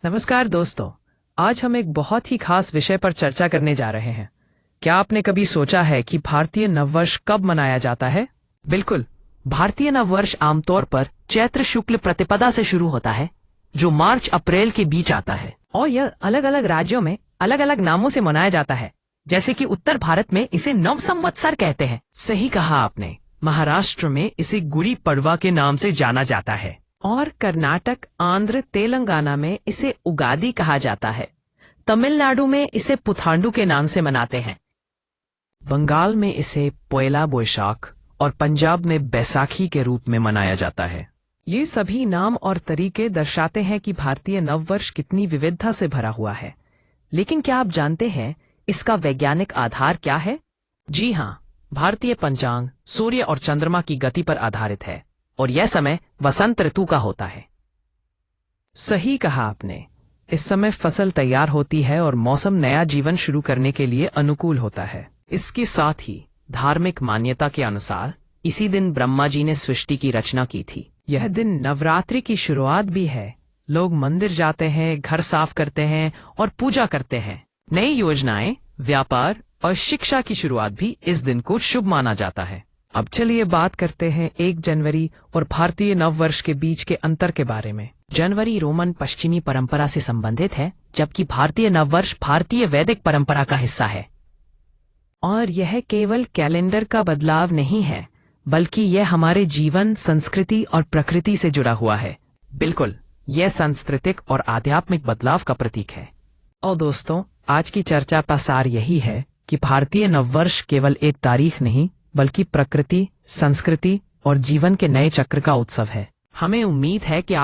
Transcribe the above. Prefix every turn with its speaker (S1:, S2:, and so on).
S1: नमस्कार दोस्तों। आज हम एक बहुत ही खास विषय पर चर्चा करने जा रहे हैं। क्या आपने कभी सोचा है कि भारतीय नववर्ष कब मनाया जाता है?
S2: बिल्कुल। भारतीय नववर्ष आमतौर पर चैत्र शुक्ल प्रतिपदा से शुरू होता है, जो मार्च अप्रैल के बीच आता है।
S1: और यह अलग अलग राज्यों में अलग अलग नामों से मनाया जाता है। जैसे कि उत्तर भारत में इसे नव संवत्सर कहते हैं।
S2: सही कहा आपने। महाराष्ट्र में इसे गुड़ी पड़वा के नाम से जाना जाता है।
S1: और कर्नाटक, आंध्र, तेलंगाना में इसे उगादी कहा जाता है। तमिलनाडु में इसे पुथांडु के नाम से मनाते हैं।
S2: बंगाल में इसे पोयला बोईशाख और पंजाब में बैसाखी के रूप में मनाया जाता है।
S1: ये सभी नाम और तरीके दर्शाते हैं कि भारतीय नववर्ष कितनी विविधता से भरा हुआ है।
S2: लेकिन क्या आप जानते हैं इसका वैज्ञानिक आधार क्या है?
S1: जी हाँ, भारतीय पंचांग सूर्य और चंद्रमा की गति पर आधारित है और यह समय वसंत ऋतु का होता है। सही कहा आपने। इस समय फसल तैयार होती है और मौसम नया जीवन शुरू करने के लिए अनुकूल होता है।
S2: इसके साथ ही धार्मिक मान्यता के अनुसार इसी दिन ब्रह्मा जी ने सृष्टि की रचना की थी।
S1: यह दिन नवरात्रि की शुरुआत भी है। लोग मंदिर जाते हैं, घर साफ करते हैं और पूजा करते हैं।
S2: नई योजनाएं, व्यापार और शिक्षा की शुरुआत भी इस दिन को शुभ माना जाता है।
S1: अब चलिए बात करते हैं 1 जनवरी और भारतीय नववर्ष के बीच के अंतर के बारे में।
S2: जनवरी रोमन पश्चिमी परंपरा से संबंधित है, जबकि भारतीय नववर्ष भारतीय वैदिक परंपरा का हिस्सा है।
S1: और यह केवल कैलेंडर का बदलाव नहीं है, बल्कि यह हमारे जीवन, संस्कृति और प्रकृति से जुड़ा हुआ है।
S2: बिल्कुल, यह सांस्कृतिक और आध्यात्मिक बदलाव का प्रतीक है।
S1: और दोस्तों, आज की चर्चा का सार यही है कि भारतीय नववर्ष केवल एक तारीख नहीं, बल्कि प्रकृति, संस्कृति और जीवन के नए चक्र का उत्सव है।
S2: हमें उम्मीद है कि आप